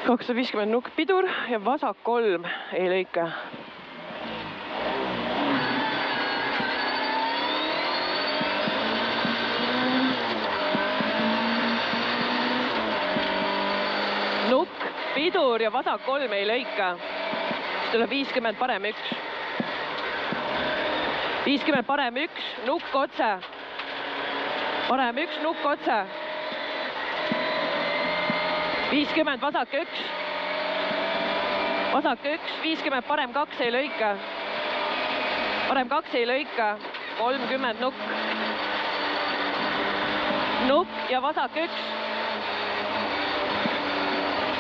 250 nukk pidur ja vasak 3 ei lõika. Nukk, pidur ja vasak 3 ei lõika. Siis tuleb 50 parem 1. 50 parem 1, nukk otse. Parem 1, nukk otse. 50 vasak 1. Vasak 1, 50 parem 2 ei lõika. Parem 2 ei lõika. 30 nukk. Nukk ja vasak 1.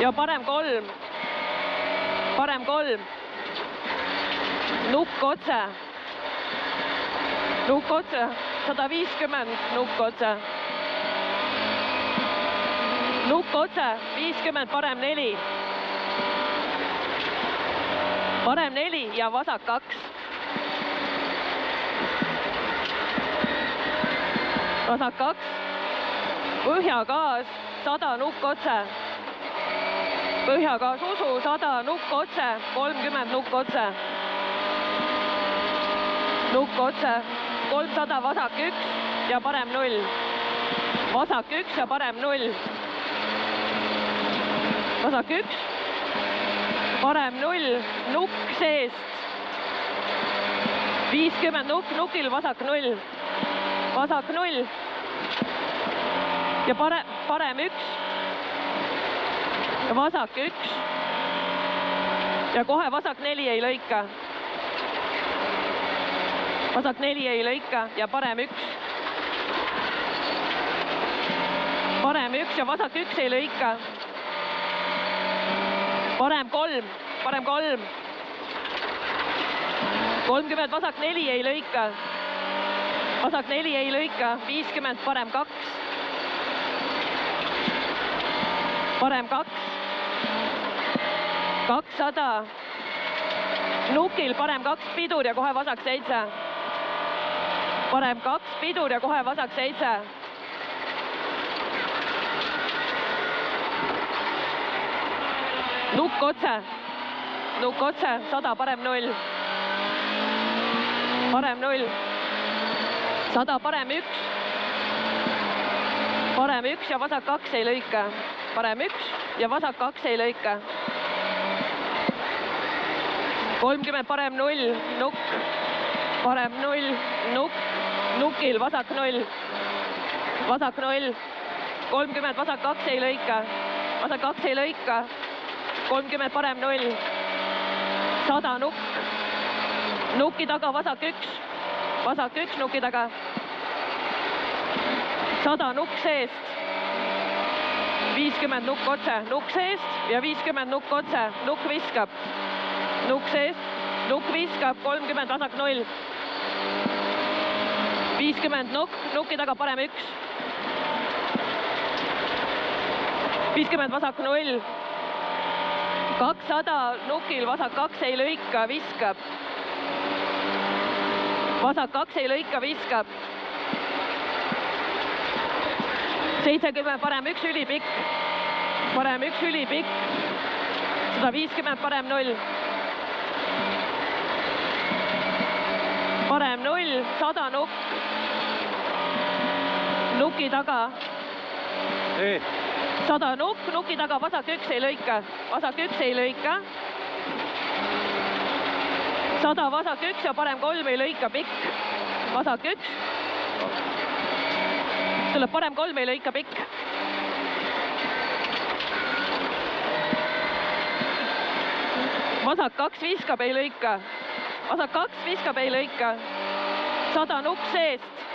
Ja parem 3. Parem 3. Nukk otse. Nukk otse. 150 nukk otse. Nukk otse. 50 parem 4. Parem 4 ja vasak 2. Vasak 2. Põhjagaas 100 nukk otse. Põhjagaas usu 100 nukk otse. 30 nukk otse. Nukk otse. 300 vasak 1 ja parem 0. Vasak 1 ja parem 0. Vasak 1. Parem 0. Nukk seest. 50 nukk, nukil vasak 0. Vasak 0. Ja parem 1. Ja vasak 1. Ja kohe vasak 4 ei lõika. Vasak 4 ei lõika ja parem 1. Parem 1 ja vasak 1 ei lõika. Parem 3. Parem 3. 30 vasak 4 ei lõika. Vasak 4 ei lõika. 50 parem 2. Parem 2. 200. Nukil parem 2 pidur ja kohe vasak 7. Parem 2 pidur ja kohe vasak 7. Nukk otse. Nukk otse. 100 parem 0. Parem 0. 100 parem 1. Parem 1 ja vasak 2 ei lõika. Parem 1 ja vasak 2 ei lõika. 30 parem 0. Nukk. Parem 0. Nukk. Nukil vasak 0. Vasak 0. 30 vasak 2 ei lõika. Vasak 2 ei lõika. 30 parem 0. 100 nukk. Nuki taga vasak 1. Vasak 1 nuki taga. 100 nukk seest. 50 nukk otse. Nukk seest ja 50 nukk otse. Nukk viskab. Nukk seest. Nukk viskab. 30 vasak 0. 50 nukk. Nuki taga parem 1. 50 vasak 0. 200 nukil vasak 2 ei lõika, viskab. Vasak 2 ei lõika, viskab. 70 parem 1 ülipikk. Parem 1 ülipikk. 150 parem 0. Parem 0, 100 nukk. Nuki taga. 100 nukk, nuki taga vasak 1 ei lõika. Vasak 1 ei lõika. 100 vasak 1 ja parem 3 ei lõika, pikk. Vasak 1. Tuleb parem 3 ei lõika, pikk. Vasak 2 viskab, ei lõika. Vasak 2 viskab, ei lõika. 100 nukk seest.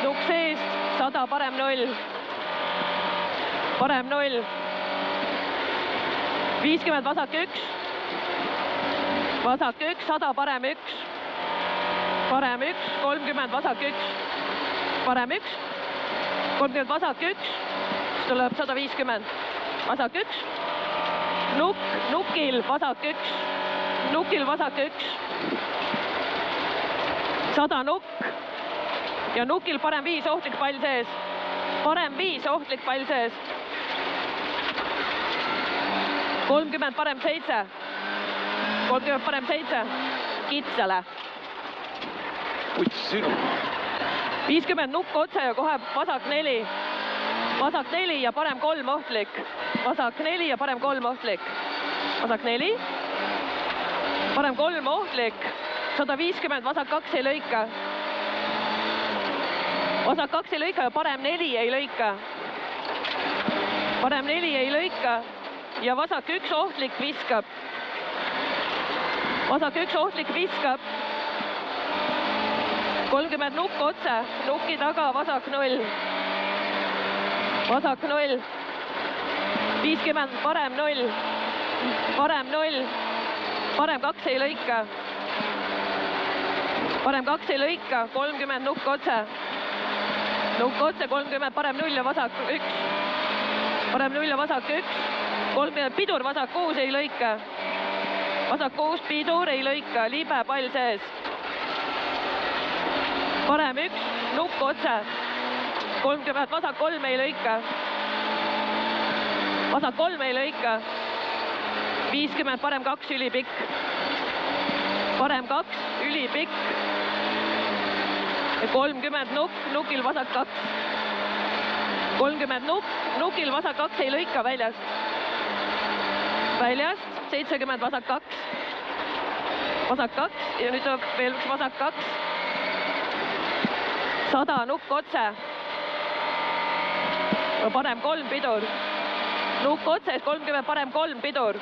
Nukk seest. 100 parem 0. Parem 0. 50 vasak 1. Vasak 1, 100 parem 1. Parem 1, 30 vasak 1. Parem 1. 30 vasak 1. Siis tuleb 150. Vasak 1. Nukk, nukil vasak 1. Nukil vasak 1. 100 nukk. Ja nukil parem 5 ohtlik pall sees. Parem 5 ohtlik pall sees. 30 parem 7. 30 parem 7. Kitsale. Sinu. 50 nukk otse ja kohe vasak 4. Vasak 4 ja parem 3 ohtlik. Vasak 4 ja parem 3 ohtlik. Vasak 4. Parem 3 ohtlik. 150, vasak 2 ei lõika. Vasak 2 ei lõika ja parem 4 ei lõika. Parem 4 ei lõika ja vasak 1 ohtlik viskab. Vasak 1 ohtlik viskab. 30 nukk otse, nuki taga, vasak 0. Vasak 0. 50, parem 0. Parem 0. Parem 2 ei lõika. Parem 2 ei lõika, 30 nukk otse. Nukk otse, 30, parem 0 ja vasak 1. Parem 0 ja vasak 1. 30 pidur, vasak 6 ei lõika. Vasak 6 pidur ei lõika, libe pall sees. Parem 1, nukk otse. 30, vasak 3 ei lõika. Vasak 3 ei lõika. 50, parem 2 ülipikk. Parem 2 ülipikk. 30 nukk, nukil vasak 2. 30 nukk, nukil vasak 2 ei lõika väljast. Väljast, 70 vasak 2. Vasak 2 ja nüüd tuleb veel üks vasak 2. 100 nukk otse. Parem 3 pidur. Nukk otses, 30 parem 3 pidur.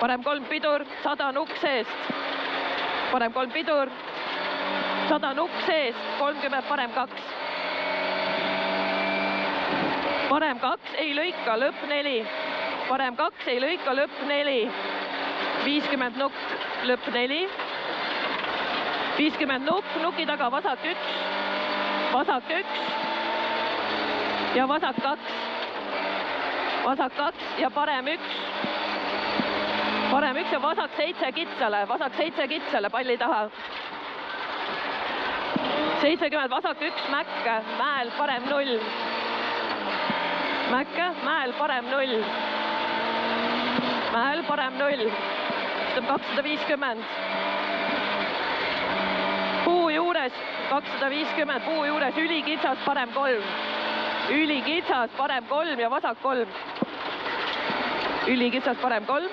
Parem 3 pidur, 100 nukk seest. Parem 3 pidur. 100 nukk sees, 30 parem 2. Parem 2 ei lõika, lõpp 4. Parem 2 ei lõika, lõpp 4. 50 nukk, lõpp 4. 50 nukk, nuki taga vasak 1. Vasak 1. Ja vasak 2. Vasak 2 ja parem 1. Parem 1 ja vasak 7 kitsale. Vasak 7 kitsale palli taha. 70, vasak 1, mäkke, mäel, parem 0. Mäkke, mäel, parem 0. Mäel, parem 0. 250. Puu juures, 250, puu juures, ülikitsas, parem 3. Ülikitsas, parem 3 ja vasak 3. Ülikitsas, parem 3.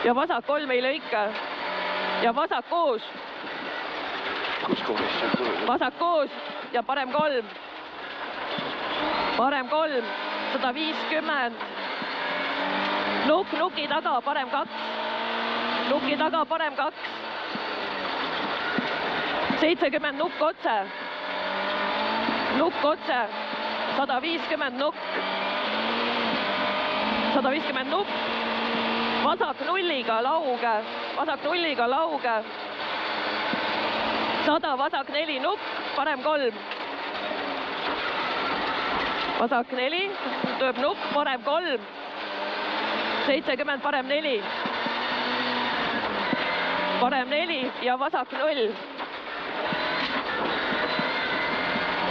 Ja vasak 3 ei lõika. Ja vasak koos. Vasak koos ja parem 3. Parem 3, 150. Nukk, nuki taga, parem 2. Nuki taga, parem 2. 70 nukk otse. Nukk otse. 150 nukk. 150 nukk. Vasak nulliga lauge. Vasak nulliga lauge. 100, vasak 4 nukk, parem 3. Vasak 4, tuleb nukk, parem 3. 70, parem 4. Parem 4 ja vasak 0.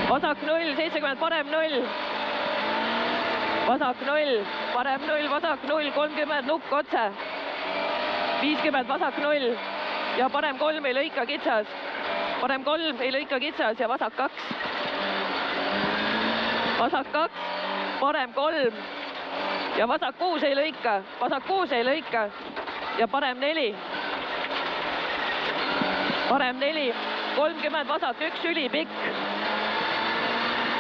Vasak 0, 70, parem 0. Vasak 0, parem 0, vasak 0, 30 nukk otse. 50, vasak 0 ja parem 3 ei lõika kitsas. Parem 3 ei lõika kitsas ja vasak 2. Vasak 2, parem 3 ja vasak 6 ei lõika. Vasak 6 ei lõika ja parem 4. Parem 4, 30, vasak 1 ülipikk.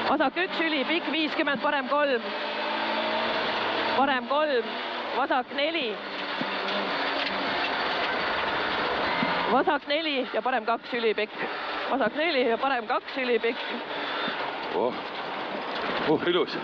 Vasak 1 ülipikk, 50, parem 3. Parem 3, vasak 4. Vasak 4 ja parem 2 ülipikk. Vasak 4 ja parem 2 ülipikk. Ilus.